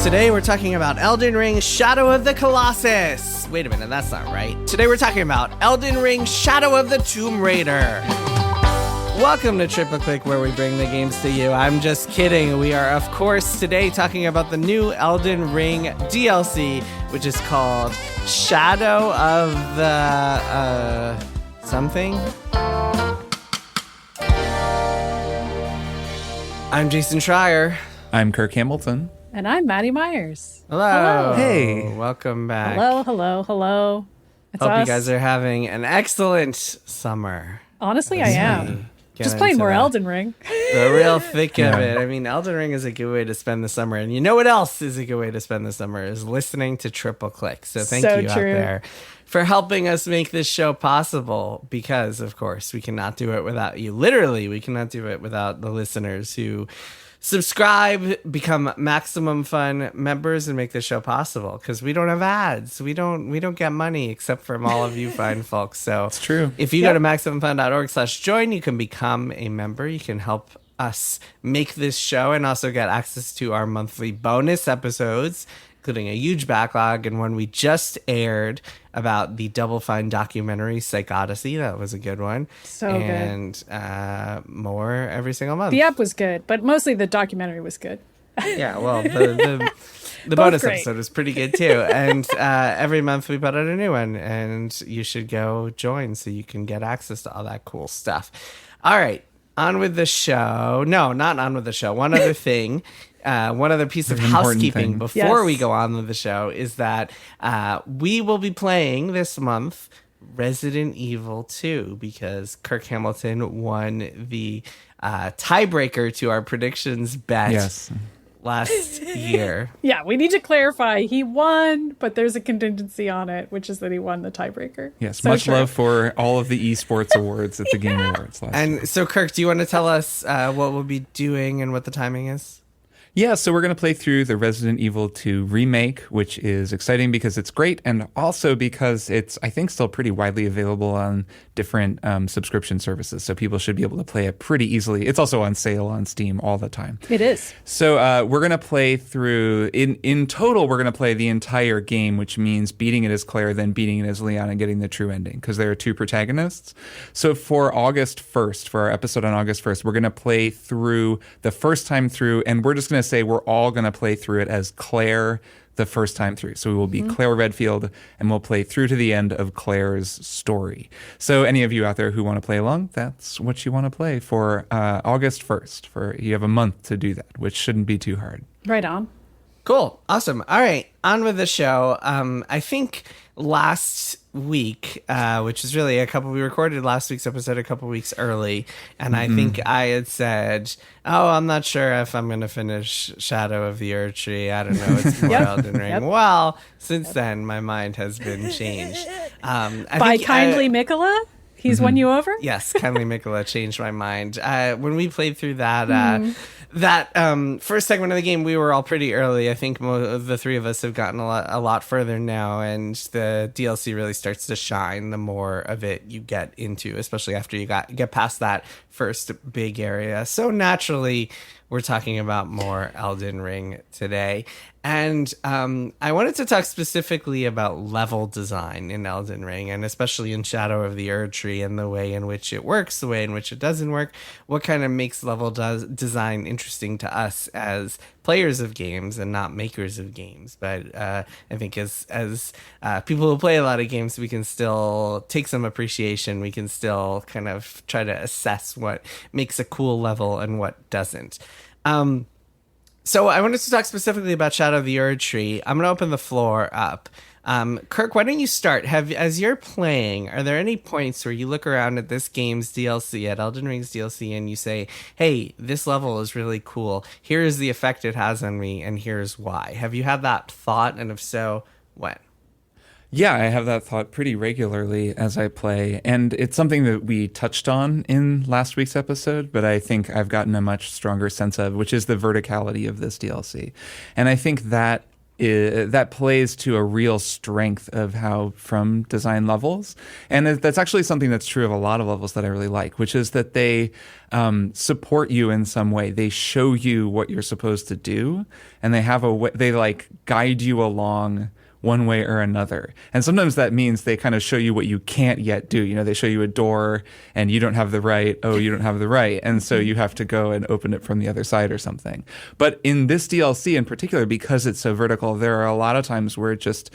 Today we're talking about Elden Ring Shadow of the Colossus. Wait a minute, that's not right. Today we're talking about Elden Ring Shadow of the Tomb Raider. Welcome to Triple Click, where we bring the games to you. I'm just kidding. We are, of course, today talking about the new Elden Ring DLC, which is called Shadow of the... something? I'm Jason Schreier. I'm Kirk Hamilton. And I'm Maddy Myers. Hello. Hey. Welcome back. Hello. It's Hope us. you guys are having an excellent summer. Honestly, I am. Just playing more Elden Ring. The real thick of it. I mean, Elden Ring is a good way to spend the summer. And you know what else is a good way to spend the summer is listening to Triple Click. So thank you out there for helping us make this show possible, because, of course, we cannot do it without you. Literally, we cannot do it without the listeners who subscribe, become Maximum Fun members, and make this show possible, because we don't have ads. We don't get money except from all of you fine folks. So it's true. If you go to MaximumFun.org/join, you can become a member. You can help us make this show and also get access to our monthly bonus episodes, including a huge backlog and one we just aired about the Double Fine documentary, Psych Odyssey. That was a good one. So good. And more every single month. The app was good, but mostly the documentary was good. Yeah, well, the bonus episode was pretty good too. And every month we put out a new one, and you should go join so you can get access to all that cool stuff. All right, on with the show. No, not on with the show. One other thing. One other piece of housekeeping before we go on with the show is that we will be playing this month Resident Evil 2, because Kirk Hamilton won the tiebreaker to our predictions bet last year. Yeah, we need to clarify. He won, but there's a contingency on it, which is that he won the tiebreaker. Yes, so much love for all of the esports awards at the Game Awards last year. So, Kirk, do you want to tell us what we'll be doing and what the timing is? Yeah, so we're going to play through the Resident Evil 2 remake, which is exciting because it's great, and also because it's, I think, still pretty widely available on different subscription services, so people should be able to play it pretty easily. It's also on sale on Steam all the time. It is. So we're going to play through, in total, we're going to play the entire game, which means beating it as Claire, then beating it as Leon, and getting the true ending, because there are two protagonists. So for August 1st, for our episode on August 1st, we're going to play through the first time through, and we're just going to say we're all going to play through it as Claire the first time through. So we will be Claire Redfield, and we'll play through to the end of Claire's story. So any of you out there who want to play along, that's what you want to play for August 1st. You have a month to do that, which shouldn't be too hard. Right on. Cool. Awesome. All right. On with the show. I think last week, which is really we recorded last week's episode a couple weeks early, and I think I had said, I'm not sure if I'm going to finish Shadow of the Erdtree. I don't know. It's more Elden Ring. Well, since then, my mind has been changed. By Kindly Mikola? He's won you over? Yes, Kindly Mikola changed my mind. When we played through that first segment of the game, we were all pretty early. I think the three of us have gotten a lot further now, and the DLC really starts to shine the more of it you get into, especially after you get past that first big area. So naturally, we're talking about more Elden Ring today. And I wanted to talk specifically about level design in Elden Ring, and especially in Shadow of the Erdtree, and the way in which it works, the way in which it doesn't work, what kind of makes level design interesting to us as players of games and not makers of games. But I think as people who play a lot of games, we can still take some appreciation. We can still kind of try to assess what makes a cool level and what doesn't. So I wanted to talk specifically about Shadow of the Erdtree. I'm going to open the floor up. Kirk, why don't you start? As you're playing, are there any points where you look around at this game's DLC, at Elden Ring's DLC, and you say, hey, this level is really cool. Here's the effect it has on me, and here's why. Have you had that thought? And if so, when? Yeah, I have that thought pretty regularly as I play, and it's something that we touched on in last week's episode, but I think I've gotten a much stronger sense of, which is the verticality of this DLC. And I think that that plays to a real strength of how From design levels. And that's actually something that's true of a lot of levels that I really like, which is that they support you in some way. They show you what you're supposed to do, and they have a way, they like guide you along one way or another. And sometimes that means they kind of show you what you can't yet do. You know, they show you a door and you don't have the right. Oh, you don't have the right. And so you have to go and open it from the other side or something. But in this DLC in particular, because it's so vertical, there are a lot of times where it just,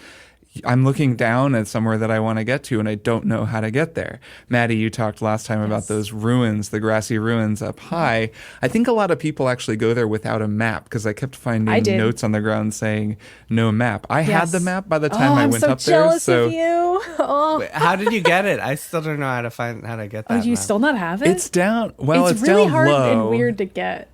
I'm looking down at somewhere that I want to get to and I don't know how to get there. Maddy, you talked last time about those ruins, the grassy ruins up high. I think a lot of people actually go there without a map because I kept finding notes on the ground saying no map. I had the map by the time I went up there. I'm so jealous of you. Oh. Wait, how did you get it? I still don't know how to get that. Oh, you map. Still not have it? It's down. Well, it's really down hard low. and weird to get.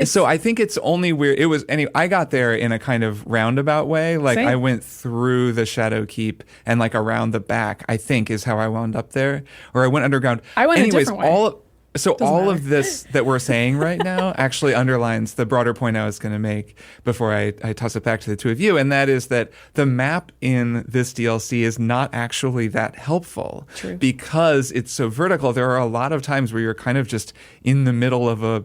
So I think it's only weird. It was anyway. I got there in a kind of roundabout way. Like Same. I went through the Shadow Keep and like around the back. I think is how I wound up there, or I went underground. I went a different way. all matter. of this that we're saying right now actually underlines the broader point I was going to make before I toss it back to the two of you, and that is that the map in this DLC is not actually that helpful. True. Because it's so vertical. There are a lot of times where you're kind of just in the middle of a,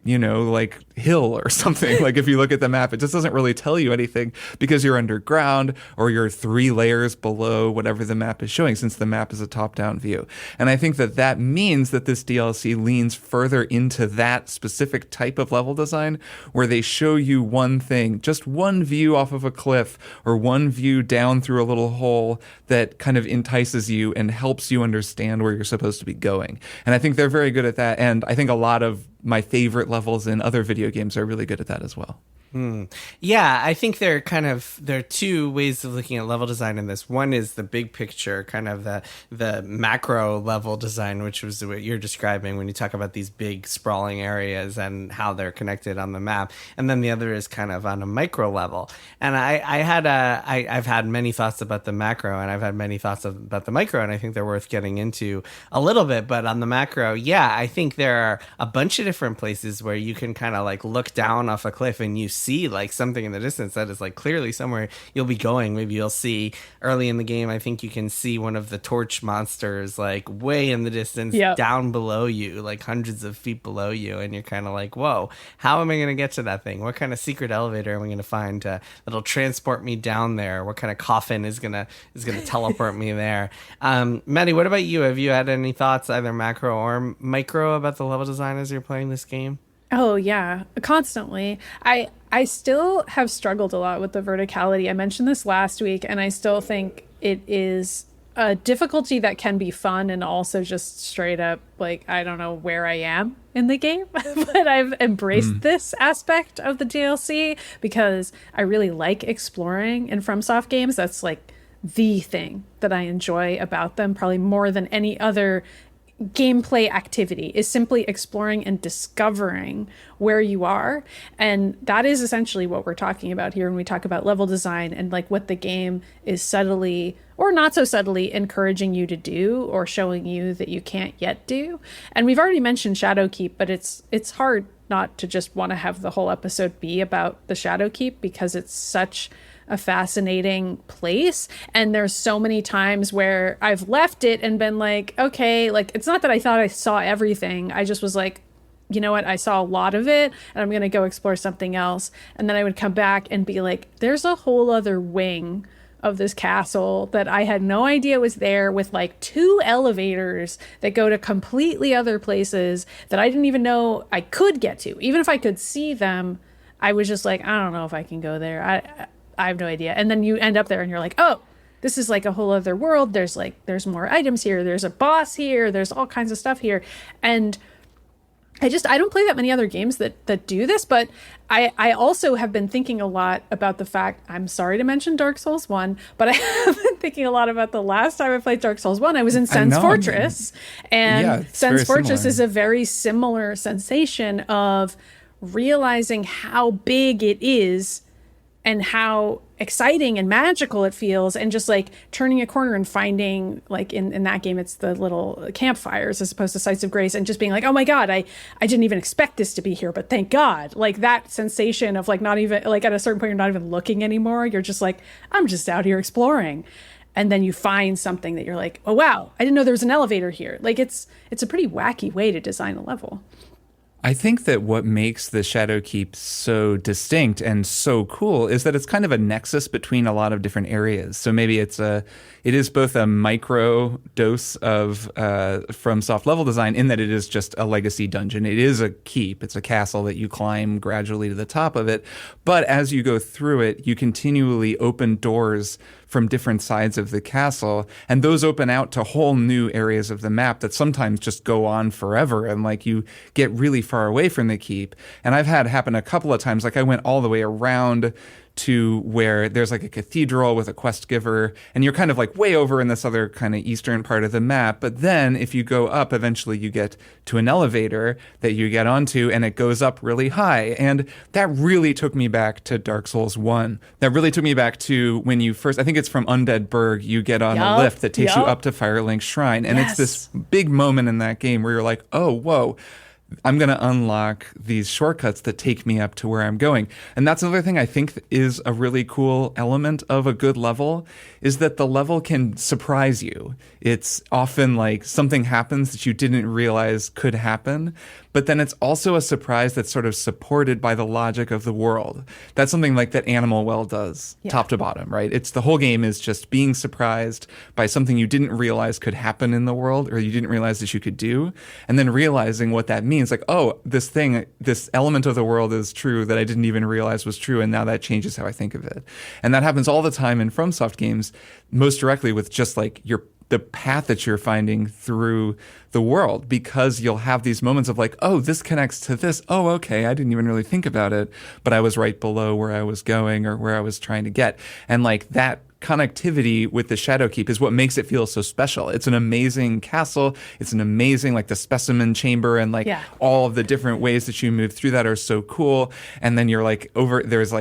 you know, like hill or something. Like if you look at the map, it just doesn't really tell you anything because you're underground or you're 3 layers below whatever the map is showing, since the map is a top-down view. And I think that means that this DLC leans further into that specific type of level design where they show you one thing, just one view off of a cliff or one view down through a little hole that kind of entices you and helps you understand where you're supposed to be going. And I think they're very good at that. And I think a lot of my favorite levels in other video games are really good at that as well. Yeah, I think there are two ways of looking at level design in this. One is the big picture, kind of the macro level design, which was what you're describing when you talk about these big sprawling areas and how they're connected on the map. And then the other is kind of on a micro level. And I've had many thoughts about the macro, and I've had many thoughts about the micro, and I think they're worth getting into a little bit. But on the macro, yeah, I think there are a bunch of different places where you can kind of like look down off a cliff and you see like something in the distance that is like clearly somewhere you'll be going. Maybe you'll see early in the game, I think you can see one of the torch monsters like way in the distance down below you, like hundreds of feet below you, and you're kind of like, whoa, how am I going to get to that thing? What kind of secret elevator am I going to find that'll transport me down there? What kind of coffin is gonna teleport me there? Maddy, what about you? Have you had any thoughts, either macro or micro, about the level design as you're playing this game? Oh yeah, constantly. I still have struggled a lot with the verticality. I mentioned this last week, and I still think it is a difficulty that can be fun and also just straight up like, I don't know where I am in the game, but I've embraced this aspect of the DLC because I really like exploring in FromSoft games. That's like the thing that I enjoy about them, probably more than any other gameplay activity, is simply exploring and discovering where you are. And that is essentially what we're talking about here when we talk about level design and like what the game is subtly or not so subtly encouraging you to do or showing you that you can't yet do. And we've already mentioned Shadowkeep, but it's hard not to just want to have the whole episode be about the Shadowkeep because it's such a fascinating place. And there's so many times where I've left it and been like, okay, like it's not that I thought I saw everything. I just was like, you know what? I saw a lot of it and I'm going to go explore something else. And then I would come back and be like, there's a whole other wing of this castle that I had no idea was there, with like 2 elevators that go to completely other places that I didn't even know I could get to. Even if I could see them, I was just like, I don't know if I can go there. I have no idea. And then you end up there and you're like, oh, this is like a whole other world. There's more items here. There's a boss here. There's all kinds of stuff here. And I don't play that many other games that do this, but I also have been thinking a lot about the fact, I'm sorry to mention Dark Souls 1, but I have been thinking a lot about the last time I played Dark Souls 1. I was in Sen's Fortress, and Sen's Fortress is a very similar sensation of realizing how big it is and how exciting and magical it feels, and just like turning a corner and finding, like in that game it's the little campfires as opposed to sites of grace, and just being like, oh my god, I didn't even expect this to be here, but thank god. Like that sensation of like not even like at a certain point you're not even looking anymore, you're just like, I'm just out here exploring, and then you find something that you're like, oh wow, I didn't know there was an elevator here. Like it's a pretty wacky way to design a level. I think that what makes the Shadow Keep so distinct and so cool is that it's kind of a nexus between a lot of different areas. So maybe it is both a micro dose of FromSoft level design in that it is just a legacy dungeon. It is a keep. It's a castle that you climb gradually to the top of it. But as you go through it, you continually open doors from different sides of the castle, and those open out to whole new areas of the map that sometimes just go on forever, and like you get really far away from the keep. And I've had happen a couple of times, like I went all the way around to where there's like a cathedral with a quest giver, and you're kind of like way over in this other kind of eastern part of the map. But then if you go up, eventually you get to an elevator that you get onto, and it goes up really high. And that really took me back to Dark Souls 1. That really took me back to when you first, I think it's from Undead Burg, you get on a lift that takes you up to Firelink Shrine. And it's this big moment in that game where you're like, oh, whoa, I'm going to unlock these shortcuts that take me up to where I'm going. And that's another thing I think is a really cool element of a good level, is that the level can surprise you. It's often like something happens that you didn't realize could happen, but then it's also a surprise that's sort of supported by the logic of the world. That's something like that Animal Well does, top to bottom, right? It's the whole game is just being surprised by something you didn't realize could happen in the world, or you didn't realize that you could do, and then realizing what that means. Like, oh, this element of the world is true that I didn't even realize was true, and now that changes how I think of it. And that happens all the time in FromSoft games, most directly with just like the path that you're finding through the world, because you'll have these moments of like, oh, this connects to this. Oh, okay, I didn't even really think about it, but I was right below where I was going or where I was trying to get. And like that connectivity with the Shadowkeep is what makes it feel so special. It's an amazing castle. It's an amazing, like the specimen chamber, and like all of the different ways that you move through that are so cool. And then you're like there's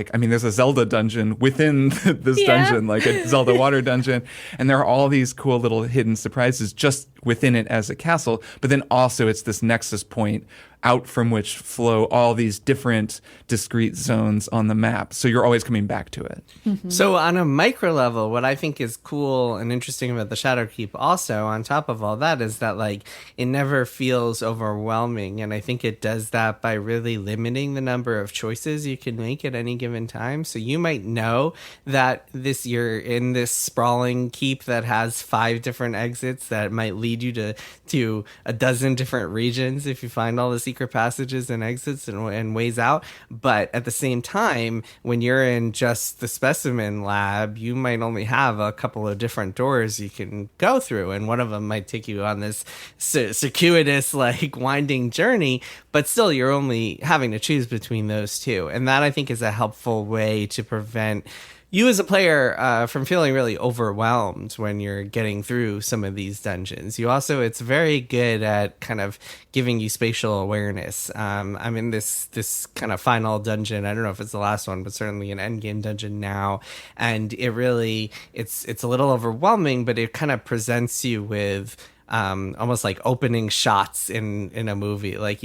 a Zelda dungeon within this dungeon, like a Zelda water dungeon. And there are all these cool little hidden surprises just within it as a castle. But then also it's this nexus point out from which flow all these different discrete zones on the map. So you're always coming back to it. Mm-hmm. So on a micro level, what I think is cool and interesting about the Shadowkeep also, on top of all that, is that like it never feels overwhelming. And I think it does that by really limiting the number of choices you can make at any given time. So you might know that you're in this sprawling keep that has 5 different exits that might lead you to a dozen different regions if you find all the secret passages and exits and ways out. But at the same time, when you're in just the specimen lab, you might only have a couple of different doors you can go through, and one of them might take you on this circuitous, like winding journey, but still you're only having to choose between those two. And that, I think, is a helpful way to prevent you as a player from feeling really overwhelmed when you're getting through some of these dungeons. It's very good at kind of giving you spatial awareness. I'm in this kind of final dungeon. I don't know if it's the last one, but certainly an endgame dungeon now. And it's a little overwhelming, but it kind of presents you with almost like opening shots in a movie, like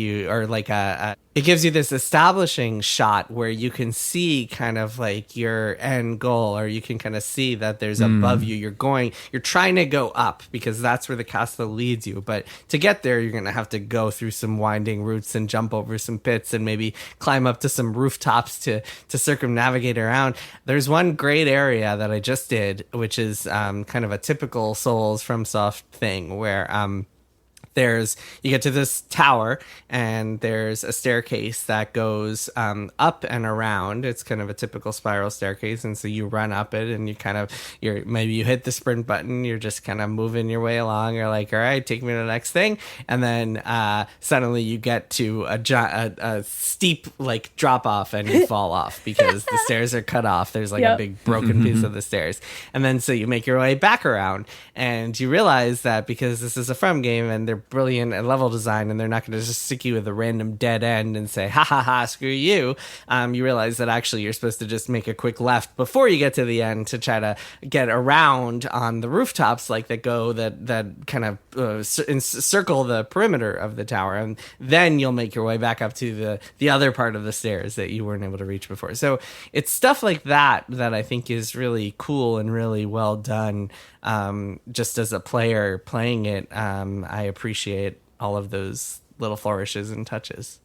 it gives you this establishing shot where you can see kind of like your end goal, or you can kind of see that there's above you. You're trying to go up because that's where the castle leads you. But to get there, you're going to have to go through some winding routes and jump over some pits and maybe climb up to some rooftops to circumnavigate around. There's one great area that I just did, which is kind of a typical Souls FromSoft thing where you get to this tower and there's a staircase that goes up and around. It's kind of a typical spiral staircase, and so you run up it, and maybe you hit the sprint button. You're just kind of moving your way along. You're like, all right, take me to the next thing, and then suddenly you get to a steep like drop off, and you fall off because the stairs are cut off. There's like a big broken piece of the stairs, and then so you make your way back around, and you realize that because this is a From game and they're brilliant at level design, and they're not going to just stick you with a random dead end and say, ha ha ha, screw you. You realize that actually you're supposed to just make a quick left before you get to the end to try to get around on the rooftops that kind of circle the perimeter of the tower, and then you'll make your way back up to the other part of the stairs that you weren't able to reach before. So it's stuff like that I think is really cool and really well done. Just as a player playing it, I appreciate all of those little flourishes and touches.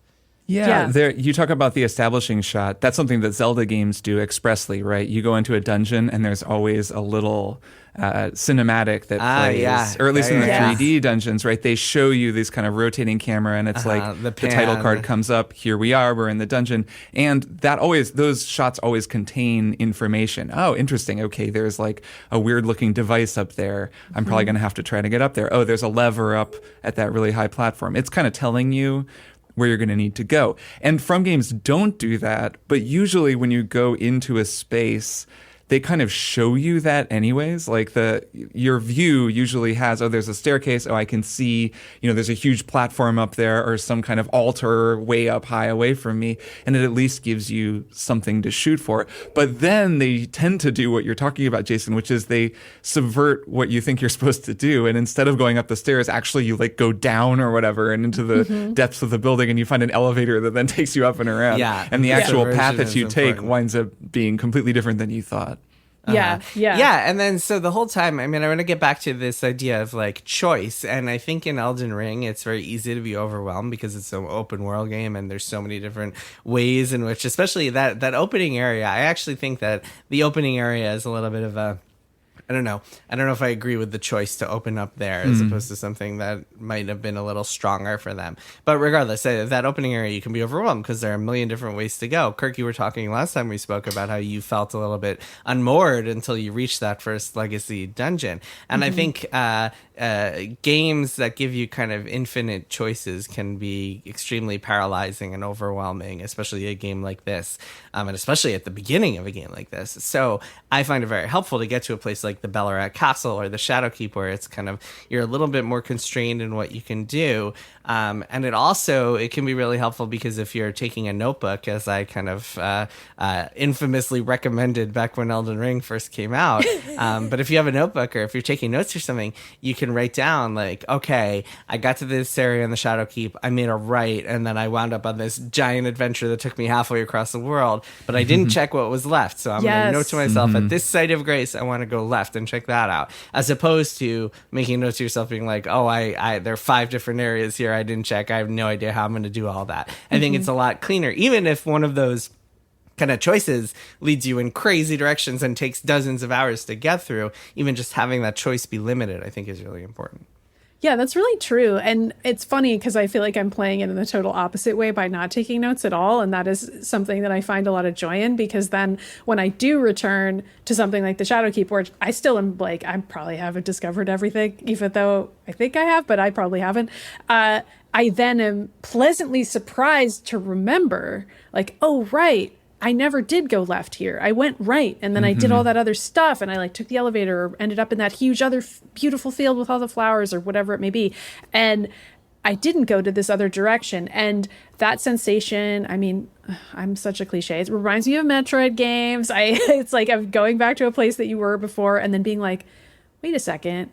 Yeah, there. You talk about the establishing shot. That's something that Zelda games do expressly, right? You go into a dungeon and there's always a little cinematic that plays, or at least in the 3D dungeons, right? They show you this kind of rotating camera, and it's like the title card comes up. Here we are. We're in the dungeon, and those shots always contain information. Oh, interesting. Okay, there's like a weird looking device up there. I'm probably going to have to try to get up there. Oh, there's a lever up at that really high platform. It's kind of telling you where you're going to need to go. And From games don't do that, but usually when you go into a space, they kind of show you that anyways. Like your view usually has, there's a staircase. I can see, there's a huge platform up there or some kind of altar way up high away from me. And it at least gives you something to shoot for. But then they tend to do what you're talking about, Jason, which is they subvert what you think you're supposed to do. And instead of going up the stairs, actually you like go down or whatever and into the depths of the building, and you find an elevator that then takes you up and around. Yeah. And the actual path that you take winds up being completely different than you thought. Yeah. And then so the whole time, I want to get back to this idea of like choice. And I think in Elden Ring, it's very easy to be overwhelmed because it's an open world game and there's so many different ways in which, especially that opening area, I actually think that the opening area is a little bit of a, I don't know if I agree with the choice to open up there as opposed to something that might have been a little stronger for them. But regardless, that opening area, you can be overwhelmed because there are a million different ways to go. Kirk, you were talking last time we spoke about how you felt a little bit unmoored until you reached that first legacy dungeon. And I think games that give you kind of infinite choices can be extremely paralyzing and overwhelming, especially a game like this, and especially at the beginning of a game like this. So I find it very helpful to get to a place like the Ballarat Castle or the Shadowkeep, where it's kind of, you're a little bit more constrained in what you can do. And it can be really helpful because if you're taking a notebook, as I kind of infamously recommended back when Elden Ring first came out, but if you have a notebook or if you're taking notes or something, you can write down like, okay, I got to this area in the Shadowkeep, I made a right, and then I wound up on this giant adventure that took me halfway across the world, but I didn't check what was left. So I'm going to note to myself, at this site of grace, I want to go left and check that out, as opposed to making notes to yourself being like, oh, I there are 5 different areas here I didn't check. I have no idea how I'm going to do all that. I think it's a lot cleaner, even if one of those kind of choices leads you in crazy directions and takes dozens of hours to get through. Even just having that choice be limited, I think, is really important. Yeah, that's really true. And it's funny because I feel like I'm playing it in the total opposite way by not taking notes at all. And that is something that I find a lot of joy in, because then when I do return to something like the Shadowkeep, where I still am like, I probably haven't discovered everything, even though I think I have, but I probably haven't. I then am pleasantly surprised to remember, like, oh, right, I never did go left here. I went right. And then I did all that other stuff. And I like took the elevator or ended up in that huge other beautiful field with all the flowers or whatever it may be. And I didn't go to this other direction. And that sensation, I'm such a cliche. It reminds me of Metroid games. It's like I'm going back to a place that you were before and then being like, wait a second,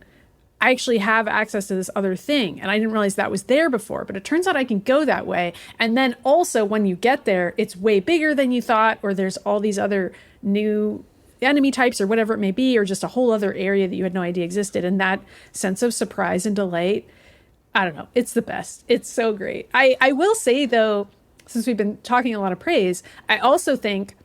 I actually have access to this other thing. And I didn't realize that was there before, but it turns out I can go that way. And then also when you get there, it's way bigger than you thought, or there's all these other new enemy types or whatever it may be, or just a whole other area that you had no idea existed. And that sense of surprise and delight, I don't know, it's the best. It's so great. I will say though, since we've been talking a lot of praise, I also think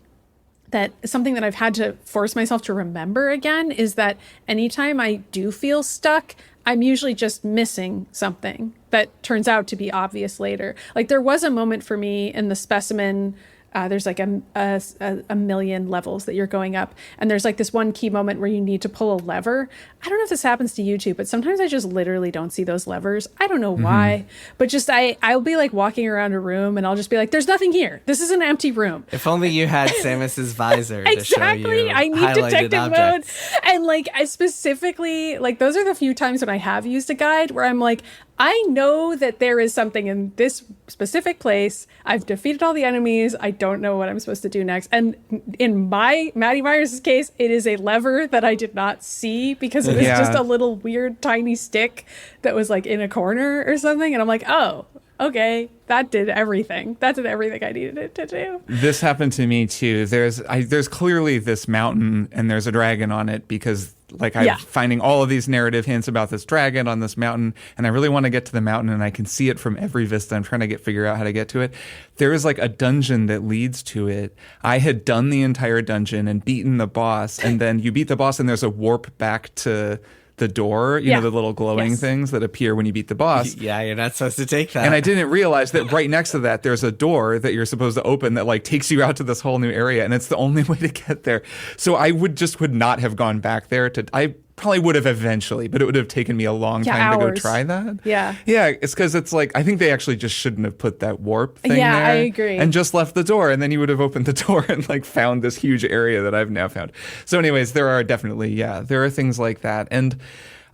that something that I've had to force myself to remember again is that anytime I do feel stuck, I'm usually just missing something that turns out to be obvious later. Like there was a moment for me in the specimen. There's like a million levels that you're going up. And there's like this one key moment where you need to pull a lever. I don't know if this happens to you too, but sometimes I just literally don't see those levers. I don't know why, but just I'll be like walking around a room and I'll just be like, there's nothing here. This is an empty room. If only you had Samus's visor to show you I need detective mode. And like I specifically, like those are the few times when I have used a guide where I'm like, I know that there is something in this specific place. I've defeated all the enemies. I don't know what I'm supposed to do next. And in Maddy Myers' case, it is a lever that I did not see because it was just a little weird tiny stick that was like in a corner or something. And I'm like, oh, okay, that did everything. That did everything I needed it to do. This happened to me too. There's clearly this mountain and there's a dragon on it because like I'm finding all of these narrative hints about this dragon on this mountain, and I really want to get to the mountain, and I can see it from every vista. I'm trying to figure out how to get to it. There is like a dungeon that leads to it. I had done the entire dungeon and beaten the boss, and then you beat the boss and there's a warp back to the door, you know, the little glowing things that appear when you beat the boss. Yeah, you're not supposed to take that. And I didn't realize that right next to that, there's a door that you're supposed to open that like takes you out to this whole new area. And it's the only way to get there. So I would not have gone back there I probably would have eventually, but it would have taken me a long time to go try that. Yeah. Yeah, it's because it's like, I think they actually just shouldn't have put that warp thing there. Yeah, I agree. And just left the door, and then you would have opened the door and like found this huge area that I've now found. So anyways, there are definitely, there are things like that. And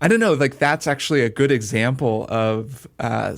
I don't know, like that's actually a good example of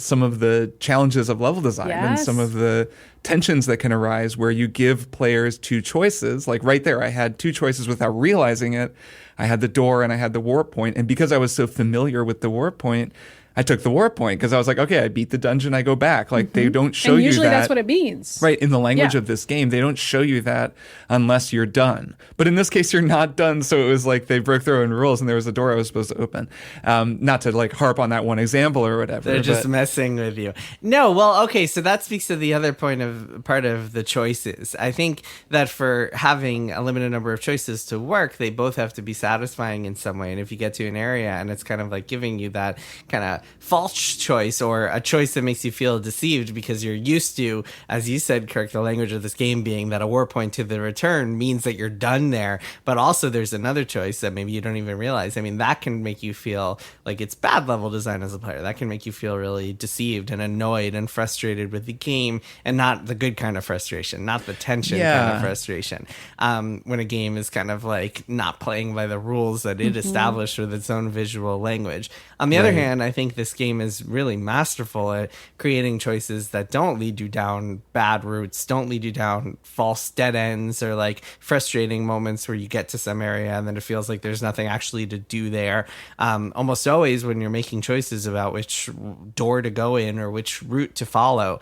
some of the challenges of level design and some of the tensions that can arise where you give players two choices. Like right there, I had two choices without realizing it. I had the door and I had the warp point. And because I was so familiar with the warp point, I took the warp point because I was like, okay, I beat the dungeon, I go back. Like they don't show you that. Usually that's what it means. Right. In the language of this game, they don't show you that unless you're done. But in this case, you're not done. So it was like they broke their own rules and there was a door I was supposed to open. Not to like harp on that one example or whatever. They're just messing with you. No, well, okay. So that speaks to the other part of the choices. I think that for having a limited number of choices to work, they both have to be satisfying in some way. And if you get to an area and it's kind of like giving you that kind of false choice or a choice that makes you feel deceived because you're used to, as you said, Kirk, the language of this game being that a warp point to the return means that you're done there. But also there's another choice that maybe you don't even realize. I mean, that can make you feel like it's bad level design as a player. That can make you feel really deceived and annoyed and frustrated with the game, and not the good kind of frustration, not the tension kind of frustration. When a game is kind of like not playing by the rules that it established with its own visual language. On the other hand, I think this game is really masterful at creating choices that don't lead you down bad routes, don't lead you down false dead ends or like frustrating moments where you get to some area and then it feels like there's nothing actually to do there. Almost always when you're making choices about which door to go in or which route to follow,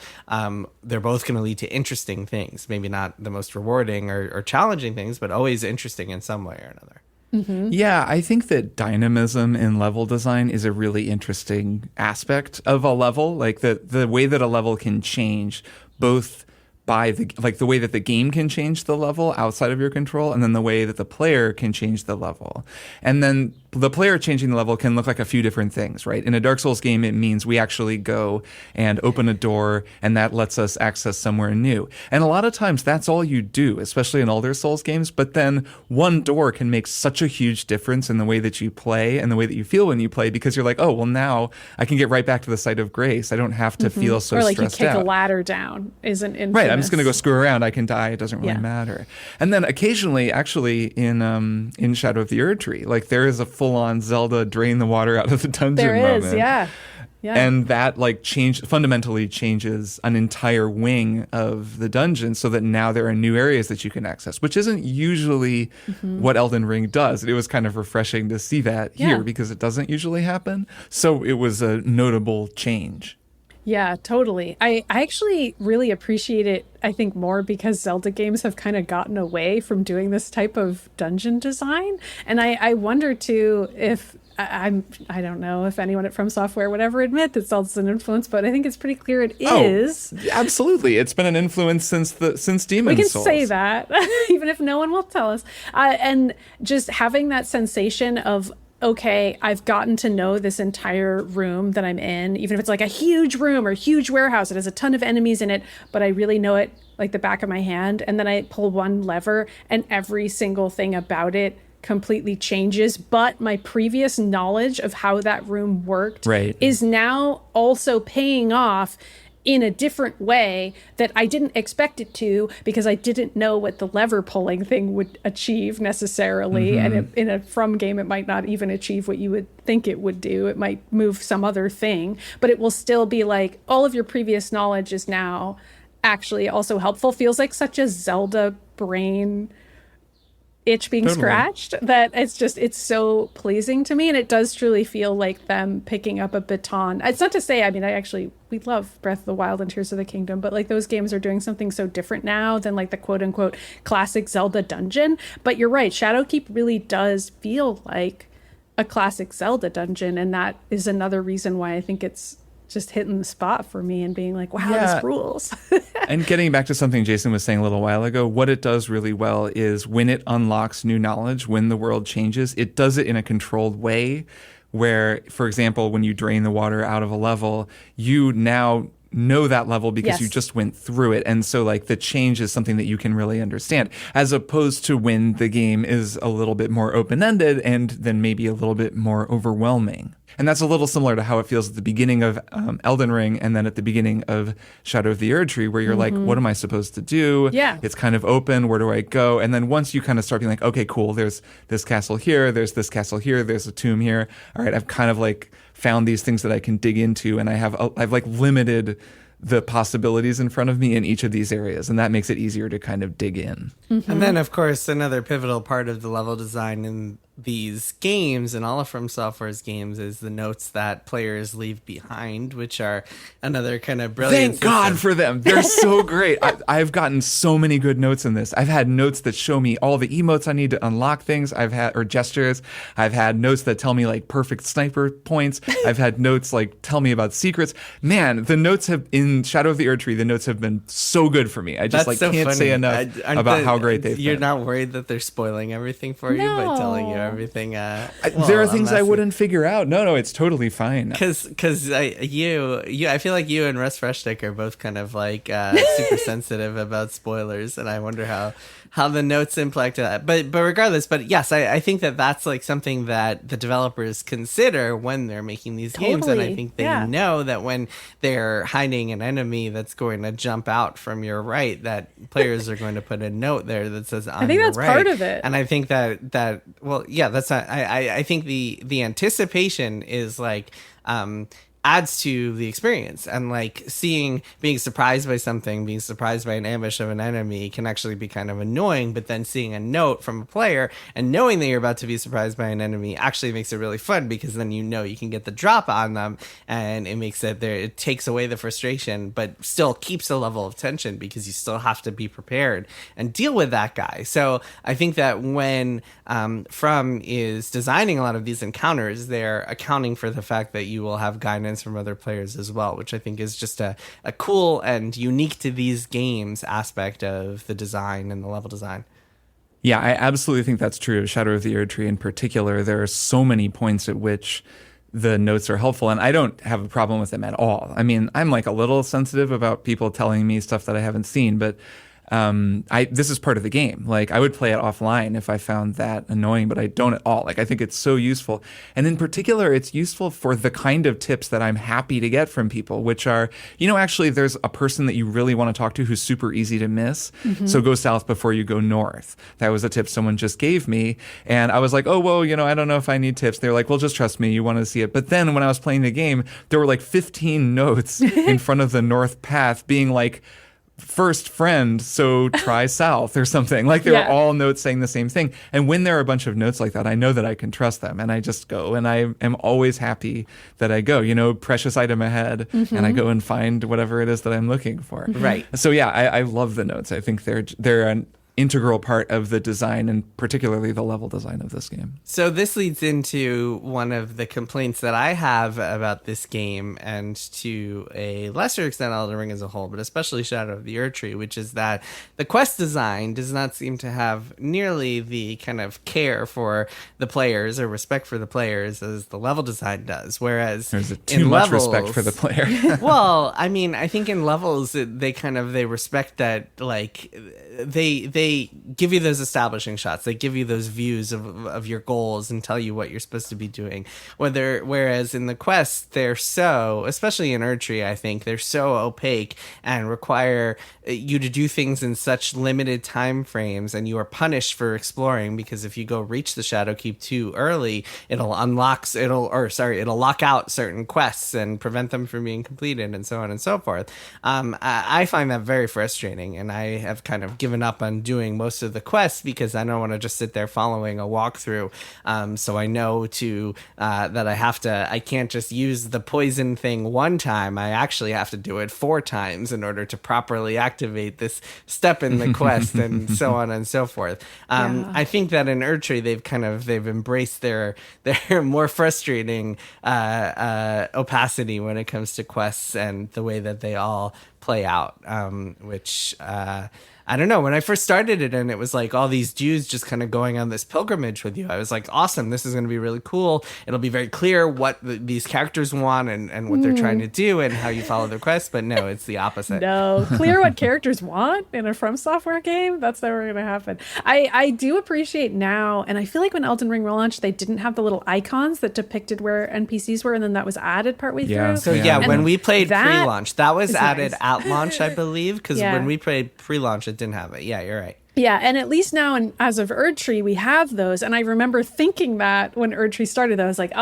they're both going to lead to interesting things. Maybe not the most rewarding or challenging things, but always interesting in some way or another. Yeah, I think that dynamism in level design is a really interesting aspect of a level. Like the way that a level can change both by the way that the game can change the level outside of your control, and then the way that the player can change the level. And then the player changing the level can look like a few different things, right? In a Dark Souls game, it means we actually go and open a door, and that lets us access somewhere new. And a lot of times that's all you do, especially in older Souls games. But then one door can make such a huge difference in the way that you play and the way that you feel when you play, because you're like, oh, well, now I can get right back to the site of grace. I don't have to feel so stressed out. Or like you kick a ladder down isn't infamous. Right, I'm just going to go screw around. I can die. It doesn't really matter. And then occasionally, actually, in Shadow of the Erdtree, like there is a full-on Zelda drain the water out of the dungeon moment. There is, yeah. And that like fundamentally changes an entire wing of the dungeon so that now there are new areas that you can access, which isn't usually what Elden Ring does. It was kind of refreshing to see that here because it doesn't usually happen. So it was a notable change. Yeah, totally. I actually really appreciate it, I think, more because Zelda games have kind of gotten away from doing this type of dungeon design. And I wonder, too, if I don't know if anyone at From Software would ever admit that Zelda's an influence, but I think it's pretty clear it is. Absolutely. It's been an influence since Demon's Souls. We can say that, even if no one will tell us. And just having that sensation of, okay, I've gotten to know this entire room that I'm in, even if it's like a huge room or a huge warehouse, it has a ton of enemies in it, but I really know it like the back of my hand. And then I pull one lever and every single thing about it completely changes. But my previous knowledge of how that room worked is now also paying off in a different way that I didn't expect it to, because I didn't know what the lever pulling thing would achieve necessarily. And in a From game, it might not even achieve what you would think it would do. It might move some other thing, but it will still be like all of your previous knowledge is now actually also helpful. Feels like such a Zelda brain itch being scratched that it's so pleasing to me. And it does truly feel like them picking up a baton. It's not to say, I mean, we love Breath of the Wild and Tears of the Kingdom, but like those games are doing something so different now than like the quote unquote classic Zelda dungeon. But you're right, Shadowkeep really does feel like a classic Zelda dungeon. And that is another reason why I think it's just hitting the spot for me and being like, wow, this rules. And getting back to something Jason was saying a little while ago, what it does really well is when it unlocks new knowledge, when the world changes, it does it in a controlled way where, for example, when you drain the water out of a level, you now know that level because you just went through it. And so like the change is something that you can really understand, as opposed to when the game is a little bit more open-ended and then maybe a little bit more overwhelming. And that's a little similar to how it feels at the beginning of Elden Ring and then at the beginning of Shadow of the Erdtree, where you're like, what am I supposed to do? Yeah. It's kind of open. Where do I go? And then once you kind of start being like, okay, cool, there's this castle here, there's this castle here, there's a tomb here. All right, I've kind of like found these things that I can dig into, and I've like limited the possibilities in front of me in each of these areas, and that makes it easier to kind of dig in. And then, of course, another pivotal part of the level design in these games and all of From Software's games is the notes that players leave behind, which are another kind of brilliant Thank God for them. They're so great. I've gotten so many good notes in this. I've had notes that show me all the emotes I need to unlock things. Or gestures. I've had notes that tell me like perfect sniper points. I've had notes like tell me about secrets. Man, the notes in Shadow of the Erdtree, the notes have been so good for me. I just That's so can't funny. say enough about how great they've been. You're not worried that they're spoiling everything for you by telling you everything? There are things I wouldn't figure out. No, it's totally fine. Because I feel like you and Russ Freshtick are both kind of like super sensitive about spoilers, and I wonder how the notes impact that. But regardless, but yes, I think that's like something that the developers consider when they're making these games, and I think they know that when they're hiding an enemy that's going to jump out from your right, that players are going to put a note there that says on your right. I think that's part of it, and I think that well, yeah, that's not. I think the anticipation is like adds to the experience, and like being surprised by something, being surprised by an ambush of an enemy can actually be kind of annoying, but then seeing a note from a player and knowing that you're about to be surprised by an enemy actually makes it really fun, because then you can get the drop on them, and it makes it takes away the frustration but still keeps a level of tension because you still have to be prepared and deal with that guy. So I think that when From is designing a lot of these encounters, they're accounting for the fact that you will have guidance from other players as well, which I think is just a cool and unique to these games aspect of the design and the level design. Yeah, I absolutely think that's true of Shadow of the Erdtree in particular. There are so many points at which the notes are helpful, and I don't have a problem with them at all. I mean, I'm like a little sensitive about people telling me stuff that I haven't seen, but this is part of the game. Like, I would play it offline if I found that annoying, but I don't at all. Like, I think it's so useful. And in particular, it's useful for the kind of tips that I'm happy to get from people, which are, actually there's a person that you really want to talk to who's super easy to miss. So go south before you go north. That was a tip someone just gave me. And I was like, oh, well, I don't know if I need tips. They're like, well, just trust me. You want to see it. But then when I was playing the game, there were like 15 notes in front of the north path being like, first friend, so try south or something. Like, they were all notes saying the same thing. And when there are a bunch of notes like that, I know that I can trust them, and I just go, and I am always happy that I go, precious item ahead, and I go and find whatever it is that I'm looking for. Right. So yeah, I love the notes. I think they're an integral part of the design, and particularly the level design of this game. So this leads into one of the complaints that I have about this game, and to a lesser extent Elden Ring as a whole, but especially Shadow of the Erdtree, which is that the quest design does not seem to have nearly the kind of care for the players or respect for the players as the level design does. Whereas there's too much respect for the player. Well, I mean, I think in levels they respect that, like they they give you those establishing shots. They give you those views of your goals and tell you what you're supposed to be doing. Whereas in the quests, they're so, especially in Erdtree, I think, they're so opaque and require you to do things in such limited time frames, and you are punished for exploring, because if you go reach the Shadow Keep too early, it'll lock out certain quests and prevent them from being completed, and so on and so forth. I find that very frustrating, and I have kind of given up on doing most of the quests because I don't want to just sit there following a walkthrough. So I know that I can't just use the poison thing one time. I actually have to do it 4 times in order to properly activate this step in the quest, and so on and so forth. I think that in Erdtree they've embraced their more frustrating opacity when it comes to quests and the way that they all play out, which I don't know. When I first started it and it was like all these Jews just kind of going on this pilgrimage with you, I was like, awesome, this is going to be really cool. It'll be very clear what these characters want and what they're trying to do and how you follow their quests. But no, it's the opposite. No, clear what characters want in a From Software game? That's never going to happen. I do appreciate now, and I feel like when Elden Ring relaunched, they didn't have the little icons that depicted where NPCs were, and then that was added partway through. So when we played pre-launch, that was added nice. At launch, I believe, because when we played pre-launch, it didn't have it. Yeah, you're right. Yeah, and at least now, as of Erdtree, we have those. And I remember thinking that when Erdtree started, I was like,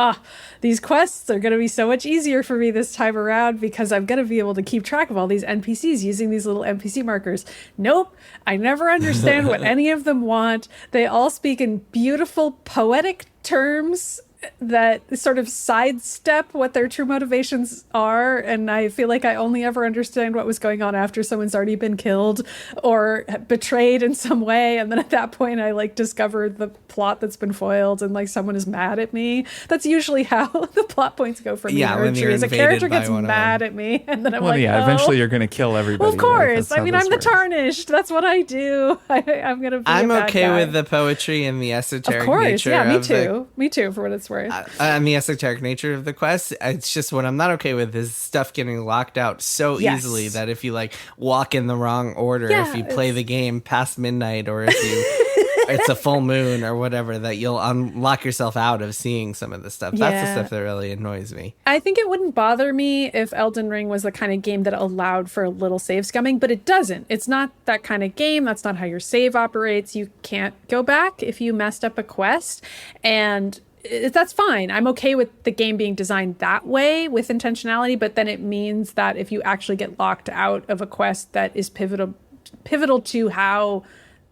these quests are going to be so much easier for me this time around because I'm going to be able to keep track of all these NPCs using these little NPC markers. Nope, I never understand what any of them want. They all speak in beautiful, poetic terms that sort of sidestep what their true motivations are, and I feel like I only ever understand what was going on after someone's already been killed or betrayed in some way, and then at that point I discover the plot that's been foiled and someone is mad at me. That's usually how the plot points go for me. Yeah, when you're is a character gets mad at me, and then I'm eventually you're going to kill everybody. Well, of course. Right? I'm the Tarnished. That's what I do. I'm going to be I'm a bad okay guy. with the poetry and the esoteric of course, nature. Yeah, me too, for what it's worth. And the esoteric nature of the quest. It's just what I'm not okay with is stuff getting locked out so easily that if you walk in the wrong order, if you play the game past midnight, or if you it's a full moon or whatever, that you'll unlock yourself out of seeing some of the stuff. That's the stuff that really annoys me. I think it wouldn't bother me if Elden Ring was the kind of game that allowed for a little save scumming, but it doesn't. It's not that kind of game. That's not how your save operates. You can't go back if you messed up a quest, and that's fine. I'm okay with the game being designed that way with intentionality, but then it means that if you actually get locked out of a quest that is pivotal to how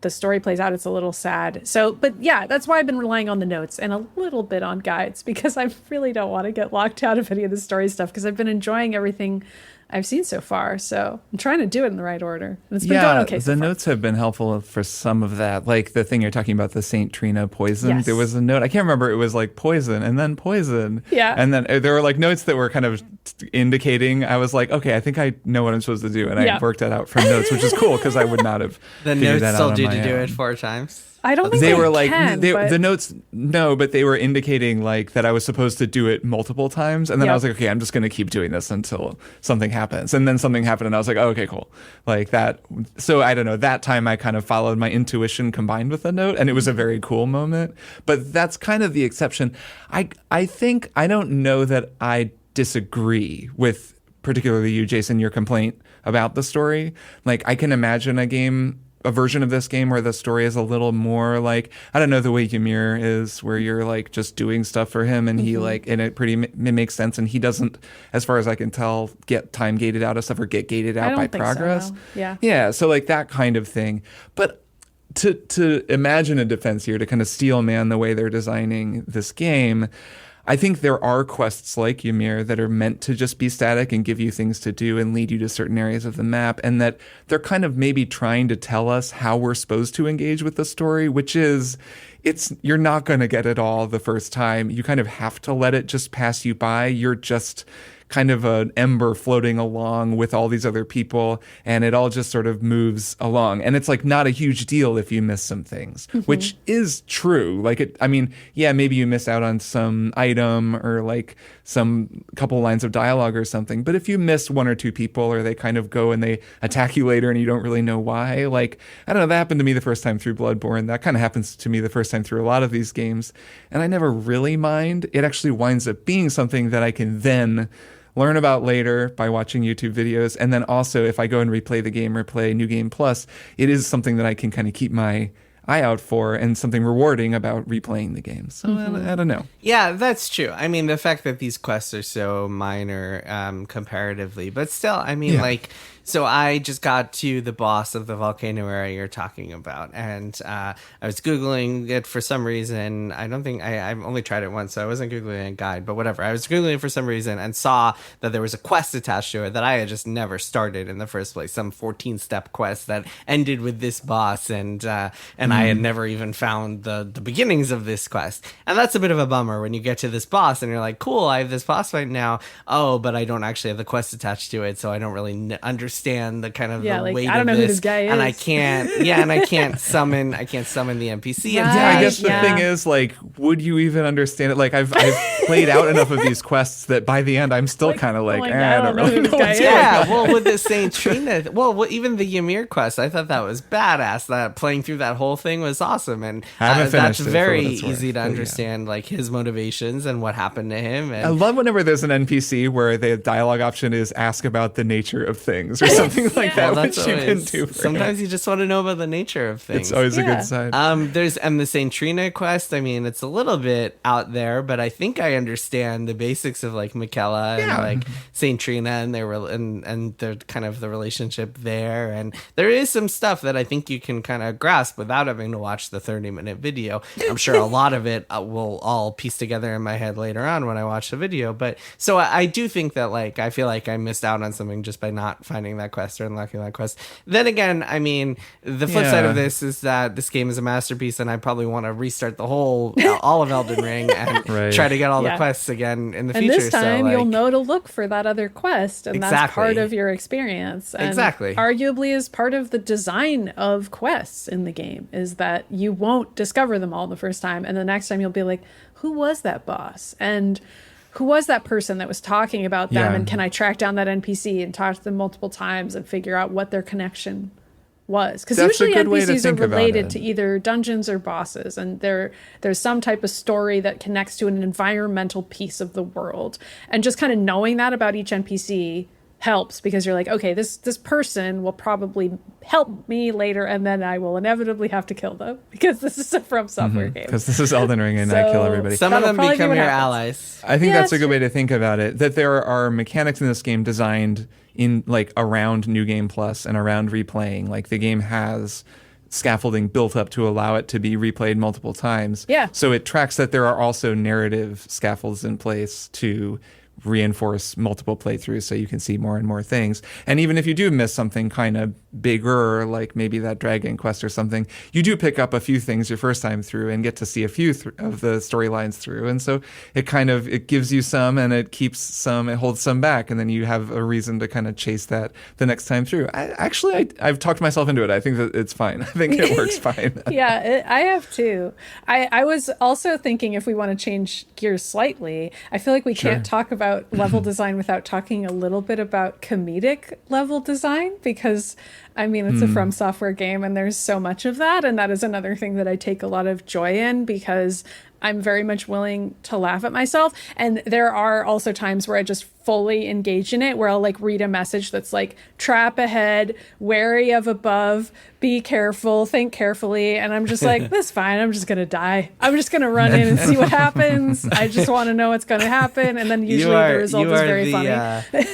the story plays out, it's a little sad. So, but yeah, that's why I've been relying on the notes and a little bit on guides, because I really don't want to get locked out of any of the story stuff, because I've been enjoying everything I've seen so far. So I'm trying to do it in the right order. And it's been going okay so the far. notes have been helpful for some of that. Like the thing you're talking about, the St. Trina poison. Yes. There was a note, I can't remember, it was poison and then poison. Yeah. And then there were notes that were kind of indicating, I was like, okay, I think I know what I'm supposed to do. And I worked that out from notes, which is cool because I would not have The figured notes that told out you on to my do own. it 4 times. I don't think they were but... the notes, no, but they were indicating that I was supposed to do it multiple times. And then I was like, okay, I'm just going to keep doing this until something happens. And then something happened and I was like, oh, okay, cool. That. So I don't know, that time I kind of followed my intuition combined with a note, and it was a very cool moment. But that's kind of the exception. I think, I don't know that I disagree with particularly you, Jason, your complaint about the story. I can imagine a version of this game where the story is a little more I don't know, the way Ymir is, where you're just doing stuff for him, and he and it it makes sense, and he doesn't, as far as I can tell, get time gated out of stuff or get gated out by progress. So, no. Yeah. So that kind of thing. But to imagine a defense here, to kind of steel man the way they're designing this game, I think there are quests like Ymir that are meant to just be static and give you things to do and lead you to certain areas of the map, and that they're kind of maybe trying to tell us how we're supposed to engage with the story, which is you're not going to get it all the first time. You kind of have to let it just pass you by. You're just kind of an ember floating along with all these other people, and it all just sort of moves along. And it's like not a huge deal if you miss some things, which is true. Like maybe you miss out on some item or like some couple lines of dialogue or something. But if you miss one or two people, or they kind of go and they attack you later and you don't really know why, like, I don't know, that happened to me the first time through Bloodborne. That kind of happens to me the first time through a lot of these games. And I never really mind. It actually winds up being something that I can then learn about later by watching YouTube videos. And then also if I go and replay the game or play New Game Plus, it is something that I can kind of keep my eye out for, and something rewarding about replaying the game. So I don't know. Yeah, that's true. I mean, the fact that these quests are so minor comparatively, but still, I mean, so I just got to the boss of the volcano area you're talking about, and I was Googling it for some reason. I don't think I've only tried it once, so I wasn't Googling a guide, but whatever. I was Googling it for some reason and saw that there was a quest attached to it that I had just never started in the first place. Some 14-step quest that ended with this boss, and I had never even found the beginnings of this quest. And that's a bit of a bummer when you get to this boss and you're like, cool, I have this boss fight now. Oh, but I don't actually have the quest attached to it, so I don't really understand the kind of the weight I don't know of who this. this guy is. And I can't summon the NPC. Right. I guess the thing is, like, would you even understand it? Like, I've played out enough of these quests that by the end I'm still kind of like, I don't really know what's going on. Yeah, well, with the Saint Trina, even the Ymir quest, I thought that was badass. That playing through that whole thing was awesome, and that's very easy to understand, like his motivations and what happened to him. And I love whenever there's an NPC where the dialogue option is ask about the nature of things or something like that, well, which you can do. Sometimes you just want to know about the nature of things. It's always a good sign. There's the Saint Trina quest. I mean, it's a little bit out there, but I think I understand the basics of like Michaela and like Saint Trina and and their kind of the relationship there. And there is some stuff that I think you can kind of grasp without having to watch the 30-minute video. I'm sure a lot of it will all piece together in my head later on when I watch the video. But so I do think that like I feel like I missed out on something just by not finding that quest or unlocking that quest. Then again, I mean, the flip side of this is that this game is a masterpiece, and I probably want to restart the whole all of Elden Ring and try to get all the quests again in the future. And this time you'll know to look for that other quest, and that's part of your experience. And arguably is part of the design of quests in the game is that you won't discover them all the first time, and the next time you'll be like, who was that boss? And who was that person that was talking about them? And can I track down that NPC and talk to them multiple times and figure out what their connection was? Because usually NPCs are related to either dungeons or bosses, and there's some type of story that connects to an environmental piece of the world. And just kind of knowing that about each NPC helps, because you're like, okay, this person will probably help me later, and then I will inevitably have to kill them because this is a From Software game. Because this is Elden Ring and I kill everybody. Some of them become your allies. I think that's a good way to think about it. That there are mechanics in this game designed in like around New Game Plus and around replaying. Like the game has scaffolding built up to allow it to be replayed multiple times. Yeah. So it tracks that there are also narrative scaffolds in place to reinforce multiple playthroughs so you can see more and more things. And even if you do miss something kind of bigger, like maybe that dragon quest or something, you do pick up a few things your first time through and get to see a few of the storylines through. And so it gives you some, and it keeps some, it holds some back, and then you have a reason to kind of chase that the next time through. I've talked myself into it. I think that it's fine. I think it works fine. I have too. I was also thinking, if we want to change gears slightly, I feel like we can't talk about level design without talking a little bit about comedic level design, because I mean, it's a From Software game and there's so much of that, and that is another thing that I take a lot of joy in, because I'm very much willing to laugh at myself. And there are also times where I just fully engage in it, where I'll like read a message that's like, trap ahead, wary of above, be careful, think carefully. And I'm just like, that's fine. I'm just going to die. I'm just going to run in and see what happens. I just want to know what's going to happen. And then usually the result is very funny.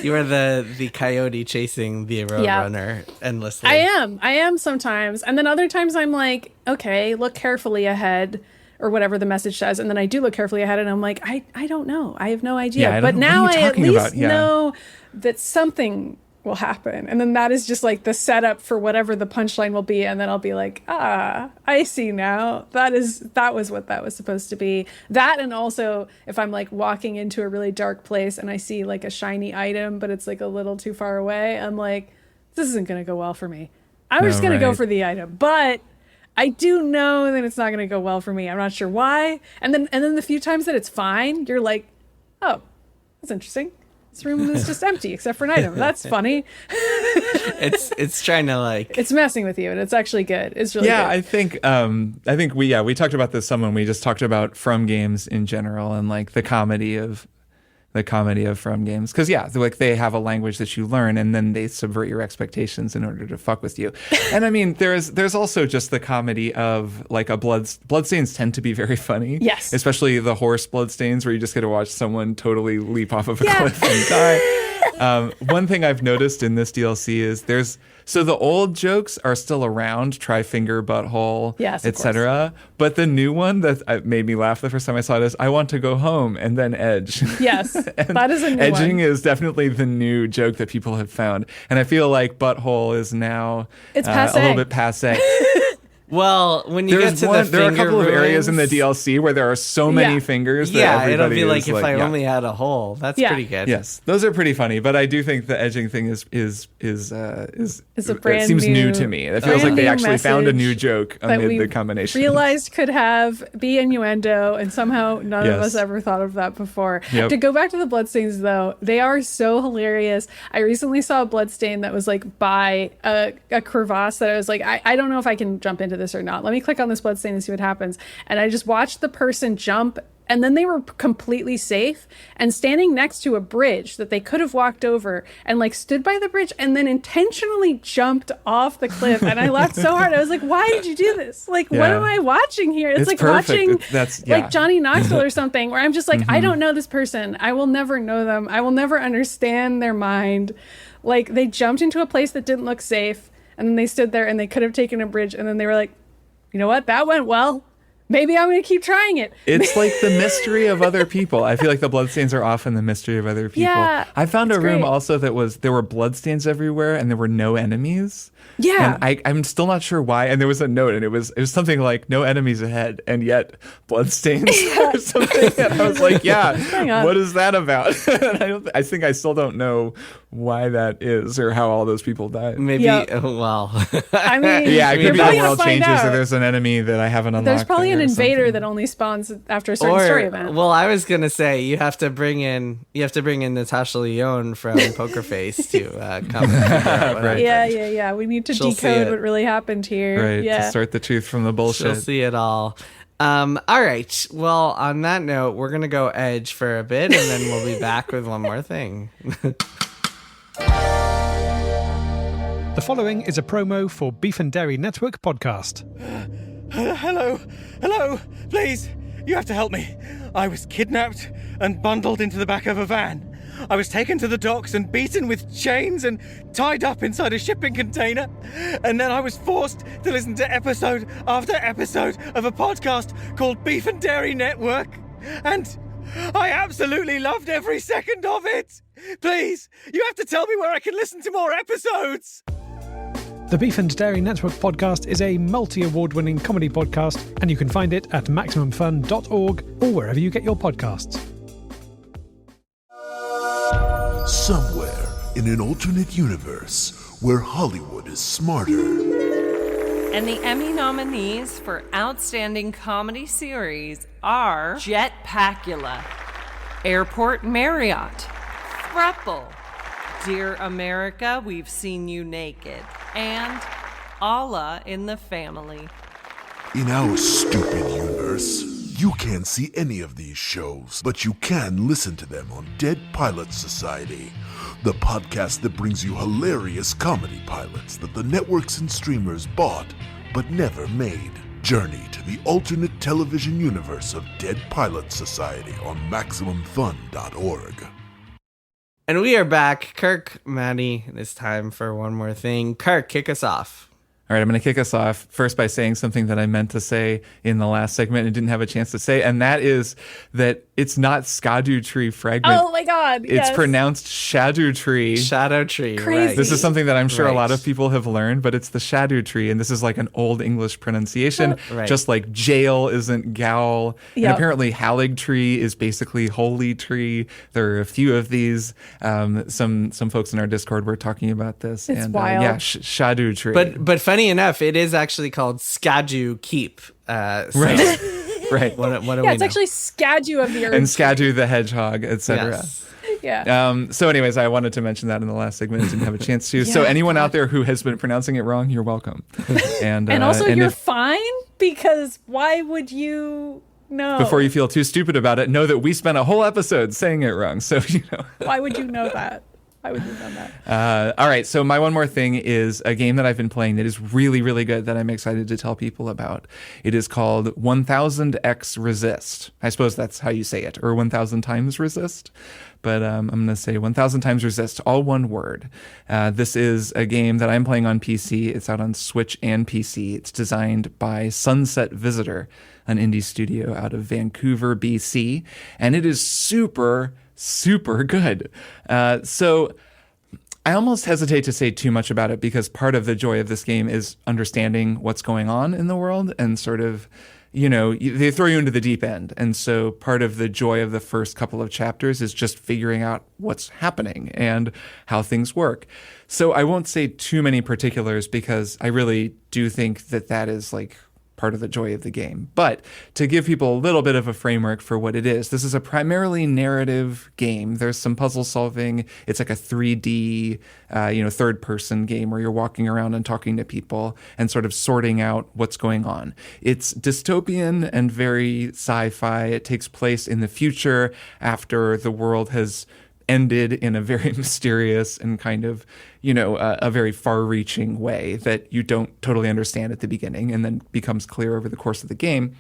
You are the coyote chasing the roadrunner endlessly. I am sometimes. And then other times I'm like, okay, look carefully ahead, or whatever the message says, and then I do look carefully ahead, and I'm like, I don't know. I have no idea. But now I at least know that something will happen. And then that is just like the setup for whatever the punchline will be. And then I'll be like, I see now. That was what that was supposed to be. That, and also if I'm like walking into a really dark place and I see like a shiny item, but it's like a little too far away, I'm like, this isn't going to go well for me. I'm just going to go for the item. But I do know that it's not going to go well for me. I'm not sure why. And then the few times that it's fine, you're like, oh, that's interesting. This room is just empty except for an item. That's funny. It's trying to like, it's messing with you, and it's actually good. It's really good. I think we talked about this some when we just talked about From games in general and like the comedy of From games, because like they have a language that you learn and then they subvert your expectations in order to fuck with you. And I mean, there's also just the comedy of like bloodstains tend to be very funny. Yes, especially the horse bloodstains where you just get to watch someone totally leap off of a cliff and die. One thing I've noticed in this DLC is so the old jokes are still around, try finger, butthole, etc. But the new one that made me laugh the first time I saw it is, I want to go home, and then edge. Yes, that is a new edging one. is definitely the new joke that people have found. And I feel like butthole is now a little bit passé. Well, when you get to there are a couple of areas in the DLC where there are so many fingers that everybody it'll be like is if I only had a hole. That's pretty good. Yes, those are pretty funny, but I do think the edging thing is a brand it seems new to me. It feels like they actually found a new joke amid the combination. Realized could be innuendo, and somehow none of us ever thought of that before. Yep. To go back to the bloodstains, though, they are so hilarious. I recently saw a bloodstain that was like by a crevasse that I was like, I don't know if I can jump into this or not. Let me click on this bloodstain and see what happens. And I just watched the person jump, and then they were completely safe and standing next to a bridge that they could have walked over, and like stood by the bridge and then intentionally jumped off the cliff. And I laughed so hard. I was like, why did you do this? Like, what am I watching here? It's like perfect. watching like Johnny Knoxville or something, where I'm just like, I don't know this person. I will never know them. I will never understand their mind. Like, they jumped into a place that didn't look safe, and then they stood there and they could have taken a bridge, and then they were like, you know what? That went well. Maybe I'm going to keep trying it. It's like the mystery of other people. I feel like the bloodstains are often the mystery of other people. Yeah, I found a room also that there were bloodstains everywhere and there were no enemies. Yeah. And I'm still not sure why. And there was a note, and it was something like, no enemies ahead, and yet bloodstains or something. And I was like, what is that about? And I think I still don't know why that is or how all those people died. Maybe, I mean, it could be the world changes or there's an enemy that I haven't unlocked. There's probably an invader that only spawns after a certain story event. Well, I was gonna say you have to bring in Natasha Lyonne from Poker Face to come. Right. Yeah. We need to decode what really happened here. Right. To sort the truth from the bullshit. She'll see it all. All right. Well, on that note, we're gonna go edge for a bit, and then we'll be back with one more thing. The following is a promo for Beef and Dairy Network podcast. Hello, please, you have to help me. I was kidnapped and bundled into the back of a van. I was taken to the docks and beaten with chains and tied up inside a shipping container. And then I was forced to listen to episode after episode of a podcast called Beef and Dairy Network. And I absolutely loved every second of it. Please, you have to tell me where I can listen to more episodes. The Beef and Dairy Network podcast is a multi-award-winning comedy podcast, and you can find it at MaximumFun.org or wherever you get your podcasts. Somewhere in an alternate universe where Hollywood is smarter. And the Emmy nominees for Outstanding Comedy Series are Jetpackula, Airport Marriott, Thruple, Dear America, We've Seen You Naked, and Allah in the Family. In our stupid universe, you can't see any of these shows, but you can listen to them on Dead Pilot Society, the podcast that brings you hilarious comedy pilots that the networks and streamers bought but never made. Journey to the alternate television universe of Dead Pilot Society on MaximumFun.org. And we are back. Kirk, Maddy, it's time for one more thing. Kirk, kick us off. All right, I'm going to kick us off first by saying something that I meant to say in the last segment and didn't have a chance to say, and that is that it's not Scadu tree fragment. Oh my God! It's pronounced Scadu tree. Shadow tree. Crazy. Right. This is something that I'm sure a lot Right. of people have learned, but it's the Scadu tree, and this is like an old English pronunciation, Right. just like jail isn't gowl. And Yep. apparently Halig tree is basically holy tree. There are a few of these. Some folks in our Discord were talking about this. It's and wild. yeah, Scadu tree. But funny enough, it is actually called Scadu Keep. right. Right. What do Yeah, we it's know? actually Scadu of the Erdtree. And Scadu the hedgehog, etc. Yes. Yeah. So anyways, I wanted to mention that in the last segment. I didn't have a chance to. So Yeah, anyone out there who has been pronouncing it wrong, you're welcome. And also, and you're if, fine, because why would you know? before you feel too stupid about it, know that we spent a whole episode saying it wrong. So, Why would you know that? Why would you know that? all right. So my one more thing is a game that I've been playing that is really, really good that I'm excited to tell people about. It is called 1000x Resist. I suppose that's how you say it, or 1000 times resist. But I'm going to say 1000 times resist, all one word. This is a game that I'm playing on PC. It's out on Switch and PC. It's designed by Sunset Visitor, an indie studio out of Vancouver, BC. And it is super good. So I almost hesitate to say too much about it because part of the joy of this game is understanding what's going on in the world and sort of, they throw you into the deep end. And so part of the joy of the first couple of chapters is just figuring out what's happening and how things work. So I won't say too many particulars because I really do think that that is like part of the joy of the game. But to give people a little bit of a framework for what it is, this is a primarily narrative game. There's some puzzle solving. It's like a 3D, third person game where you're walking around and talking to people and sort of sorting out what's going on. It's dystopian and very sci-fi. It takes place in the future after the world has ended in a very mysterious and kind of, a very far-reaching way that you don't totally understand at the beginning and then becomes clear over the course of the game.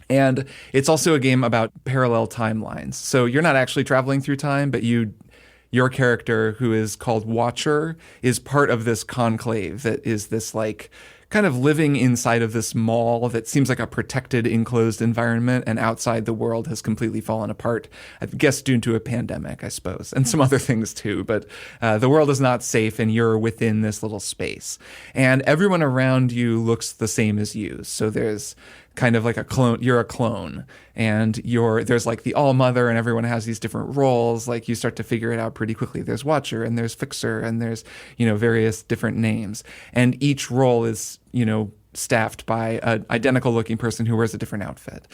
And it's also a game about parallel timelines. So you're not actually traveling through time, but your character, who is called Watcher, is part of this conclave that is this like kind of living inside of this mall that seems like a protected, enclosed environment, and outside the world has completely fallen apart, I guess due to a pandemic, I suppose, and some other things too. But the world is not safe, and you're within this little space. And everyone around you looks the same as you. So there's kind of like a clone. You're a clone, and there's like the All Mother, and everyone has these different roles. Like you start to figure it out pretty quickly. There's Watcher, and there's Fixer, and there's various different names, and each role is staffed by an identical looking person who wears a different outfit.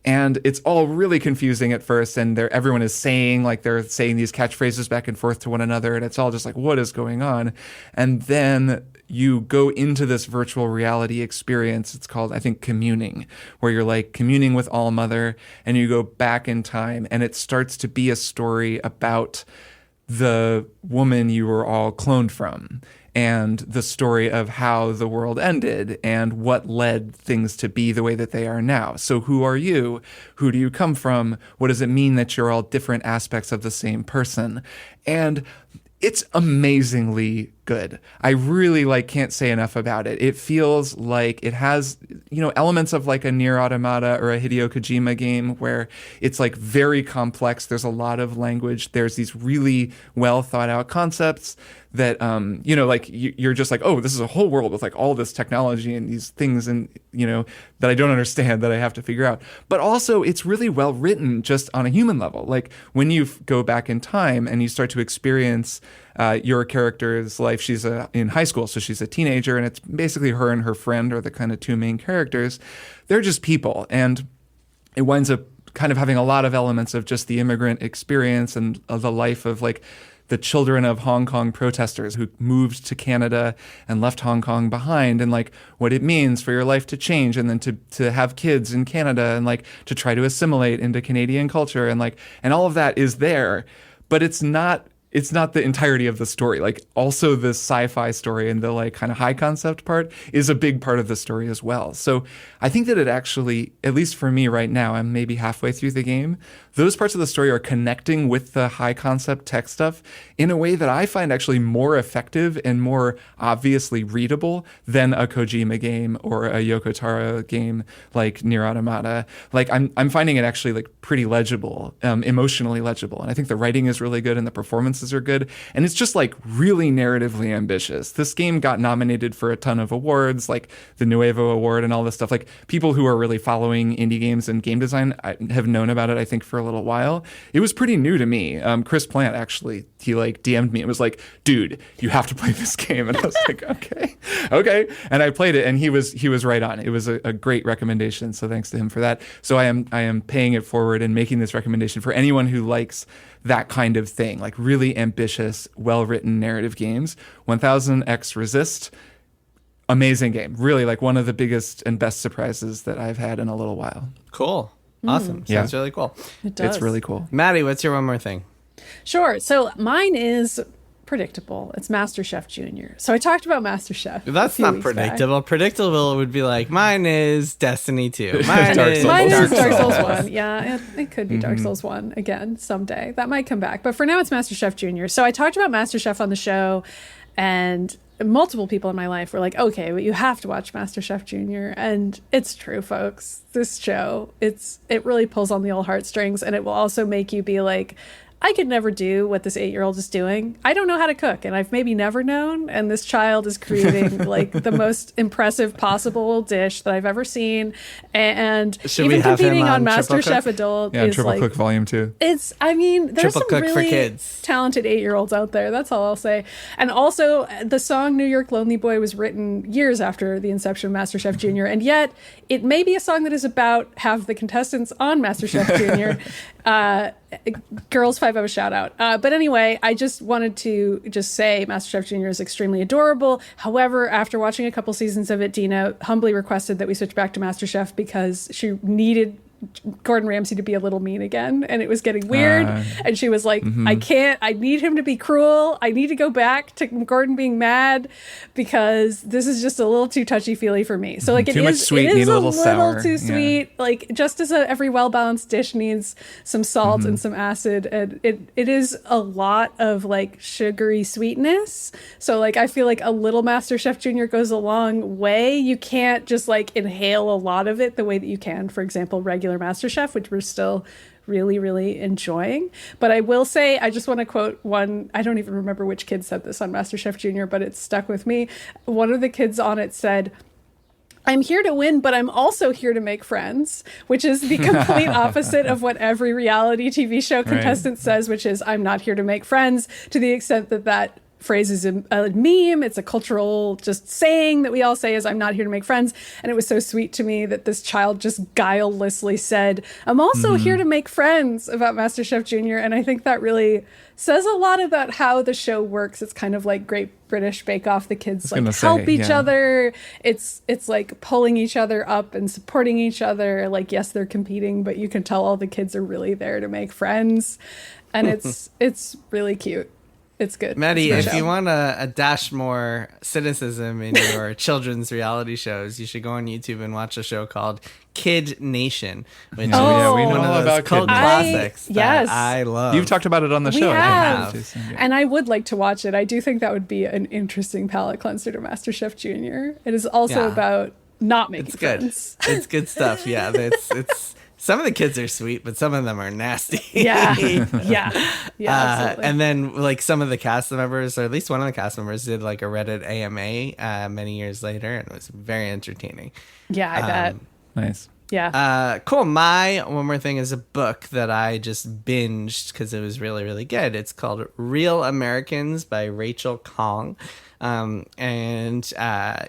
And it's all really confusing at first, and everyone is they're saying these catchphrases back and forth to one another, and it's all just like, what is going on? And then you go into this virtual reality experience. It's called, I think, communing, where you're like communing with All Mother, and you go back in time, and it starts to be a story about the woman you were all cloned from, and the story of how the world ended and what led things to be the way that they are now. So who are you? Who do you come from? What does it mean that you're all different aspects of the same person? And it's amazingly good. I really can't say enough about it. It feels like it has, elements of like a Nier Automata or a Hideo Kojima game where it's like very complex. There's a lot of language. There's these really well thought out concepts that, you're just like, oh, this is a whole world with like all this technology and these things and, that I don't understand that I have to figure out. But also it's really well written just on a human level. Like when you go back in time and you start to experience your character's life, she's in high school, so she's a teenager, and it's basically her and her friend are the kind of two main characters. They're just people, and it winds up kind of having a lot of elements of just the immigrant experience and of the life of like the children of Hong Kong protesters who moved to Canada and left Hong Kong behind, and like what it means for your life to change and then to have kids in Canada and like to try to assimilate into Canadian culture and all of that is there, but it's not it's not the entirety of the story. Like also the sci-fi story and the like kind of high concept part is a big part of the story as well. So I think that it actually, at least for me right now, I'm maybe halfway through the game, those parts of the story are connecting with the high concept tech stuff in a way that I find actually more effective and more obviously readable than a Kojima game or a Yoko Taro game like Nier Automata. Like I'm finding it actually like pretty legible, emotionally legible. And I think the writing is really good and the performances are good. And it's just like really narratively ambitious. This game got nominated for a ton of awards, like the Nuevo Award and all this stuff. Like people who are really following indie games and game design have known about it, I think, for a little while. It was pretty new to me. Chris Plant actually, he like DM'd me and was like, dude, you have to play this game. And I was like, okay. And I played it and he was right on. It was a great recommendation. So thanks to him for that. So I am paying it forward and making this recommendation for anyone who likes that kind of thing, like really ambitious, well-written narrative games. 1000X Resist, amazing game. Really like one of the biggest and best surprises that I've had in a little while. Cool. Awesome. Sounds really cool. It does. It's really cool. Maddie, what's your one more thing? Sure. So mine is predictable. It's MasterChef Junior. So I talked about MasterChef. That's not predictable. Back. Predictable would be like, mine is Destiny 2. Mine Dark Souls. is Dark Souls 1. Yeah, it could be Dark Souls 1 again someday. That might come back. But for now, it's MasterChef Junior. So I talked about MasterChef on the show, and multiple people in my life were like, okay, but you have to watch MasterChef Junior. And it's true, folks. This show, it really pulls on the old heartstrings, and it will also make you be like, I could never do what this 8-year-old is doing. I don't know how to cook, and I've maybe never known. And this child is creating like the most impressive possible dish that I've ever seen. And should even we have competing him on on Triple MasterChef Cook? Adult Yeah, is Triple like, Cook Volume 2. there's Triple some Cook for really kids. talented 8-year-olds out there. That's all I'll say. And also, the song "New York Lonely Boy" was written years after the inception of MasterChef Junior, and yet it may be a song that is about half the contestants on MasterChef Junior. Girls 5-0 shout out. But anyway, I just wanted to say MasterChef Junior is extremely adorable. However, after watching a couple seasons of it, Dina humbly requested that we switch back to MasterChef because she needed Gordon Ramsay to be a little mean again, and it was getting weird. And she was like, I need him to be cruel. I need to go back to Gordon being mad because this is just a little too touchy-feely for me. So like, Too much sweet, it is need a a little sour. too sweet. Like, just as every well-balanced dish needs some salt and some acid, and it is a lot of like sugary sweetness. So like, I feel like a little MasterChef Junior goes a long way. You can't just like inhale a lot of it the way that you can, for example, regular MasterChef, which we're still really, really enjoying. But I will say, I just want to quote one, I don't even remember which kid said this on MasterChef Junior, but it stuck with me. One of the kids on it said, "I'm here to win, but I'm also here to make friends," which is the complete opposite of what every reality TV show contestant says, which is, "I'm not here to make friends," to the extent that phrase is a meme. It's a cultural just saying that we all say is, "I'm not here to make friends." And it was so sweet to me that this child just guilelessly said, "I'm also here to make friends," about MasterChef Junior. And I think that really says a lot about how the show works. It's kind of like Great British Bake Off. The kids like help each other. It's like pulling each other up and supporting each other. Like, yes, they're competing, but you can tell all the kids are really there to make friends. And it's really cute. It's good. Maddy, if you want a dash more cynicism in your children's reality shows, you should go on YouTube and watch a show called Kid Nation, which is we know one all of those about cult Kid classics Nation. that Yes. I love. You've talked about it on the show. We have. Yeah. And I would like to watch it. I do think that would be an interesting palate cleanser to MasterChef Junior. It is also about not making It's good. friends. It's good stuff. Yeah, it's some of the kids are sweet, but some of them are nasty. Yeah, absolutely. And then like some of the cast members, or at least one of the cast members, did like a Reddit AMA many years later, and it was very entertaining. Yeah, I bet. Nice. Yeah. Cool. My one more thing is a book that I just binged because it was really, really good. It's called Real Americans by Rachel Khong. and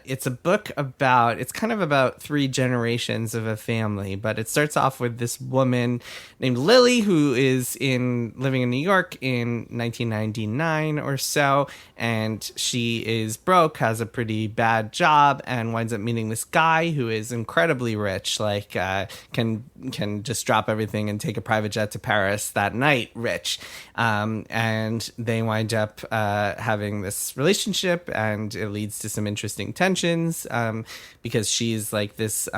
it's a book it's kind of about 3 generations of a family, but it starts off with this woman named Lily who is living in New York in 1999 or so, and she is broke, has a pretty bad job, and winds up meeting this guy who is incredibly rich, like can just drop everything and take a private jet to Paris that night, rich. And they wind up having this relationship, and it leads to some interesting tensions because she's like this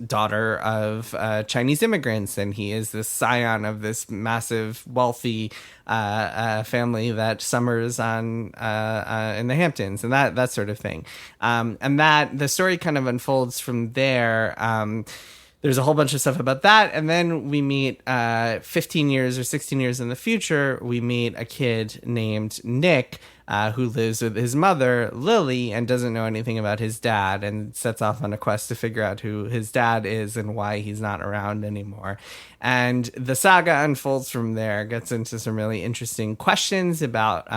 daughter of Chinese immigrants, and he is this scion of this massive, wealthy family that summers on in the Hamptons, and that sort of thing. And that the story kind of unfolds from there. There's a whole bunch of stuff about that. And then we meet 15 years or 16 years in the future, we meet a kid named Nick who lives with his mother, Lily, and doesn't know anything about his dad, and sets off on a quest to figure out who his dad is and why he's not around anymore. And the saga unfolds from there, gets into some really interesting questions about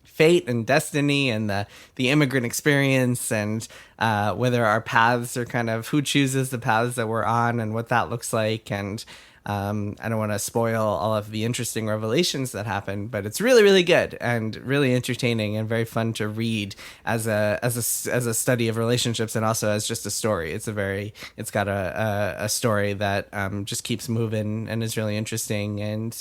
fate and destiny and the immigrant experience, and whether our paths are kind of who chooses the paths that we're on and what that looks like. And I don't want to spoil all of the interesting revelations that happen, but it's really, really good and really entertaining and very fun to read as a study of relationships, and also as just a story. It's got a story that just keeps moving and is really interesting, and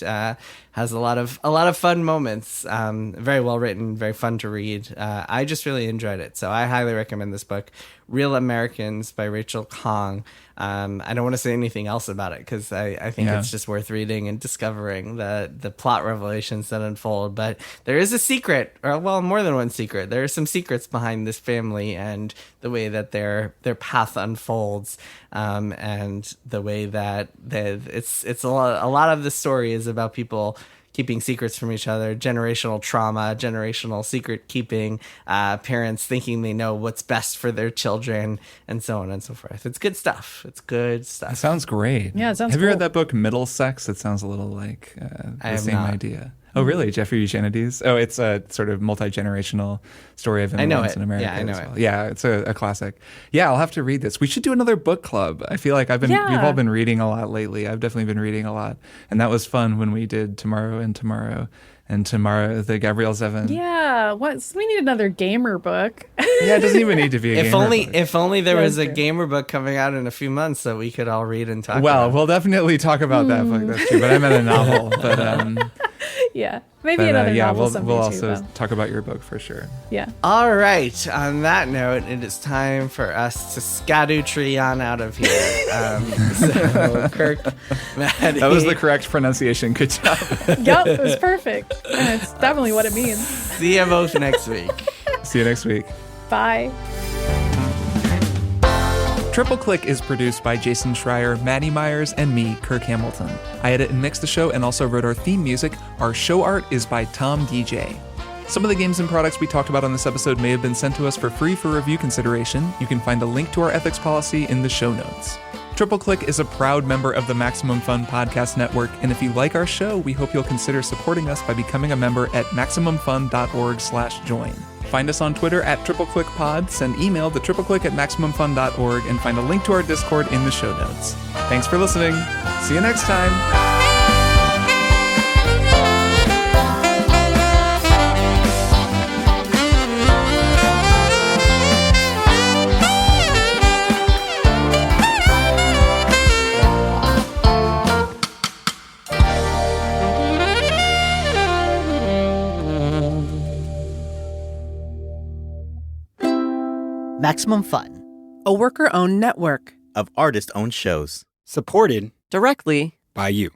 has a lot of fun moments. Very well written, very fun to read. I just really enjoyed it, so I highly recommend this book, Real Americans by Rachel Khong. I don't want to say anything else about it because I think it's just worth reading and discovering the plot revelations that unfold. But there is a secret, or well, more than one secret. There are some secrets behind this family and the way that their path unfolds, and the way that it's a lot of the story is about people keeping secrets from each other, generational trauma, generational secret keeping, parents thinking they know what's best for their children, and so on and so forth. It's good stuff. It sounds great. Yeah, it sounds Have cool. you read that book, Middlesex? It sounds a little like the same idea. Oh, really? Jeffrey Eugenides? Oh, it's a sort of multi-generational story of immigrants in America. Yeah, I know as well. it. Yeah, it's a classic. Yeah, I'll have to read this. We should do another book club. I feel like we've all been reading a lot lately. I've definitely been reading a lot. And that was fun when we did Tomorrow, the Gabrielle Zevin. Yeah, we need another gamer book. Yeah, it doesn't even need to be a gamer book. If only there was a gamer book coming out in a few months that we could all read and talk about. Well, we'll definitely talk about that book, that's true. But I meant a novel. But Yeah, maybe another novel someday we'll too, also though. talk about your book for sure. Yeah. All right. On that note, it is time for us to Scadu tree on out of here. So, Kirk, Maddy. That was the correct pronunciation. Good job. Yep, it was perfect. And it's definitely what it means. See you both next week. See you next week. Bye. Triple Click is produced by Jason Schreier, Maddy Myers, and me, Kirk Hamilton. I edit and mix the show and also wrote our theme music. Our show art is by Tom DJ. Some of the games and products we talked about on this episode may have been sent to us for free for review consideration. You can find a link to our ethics policy in the show notes. Triple Click is a proud member of the Maximum Fun Podcast Network, and if you like our show, we hope you'll consider supporting us by becoming a member at MaximumFun.org/join. Find us on Twitter at TripleClickPod, send email to tripleclick@MaximumFun.org, and find a link to our Discord in the show notes. Thanks for listening. See you next time. Maximum Fun, a worker-owned network of artist-owned shows. Supported directly by you.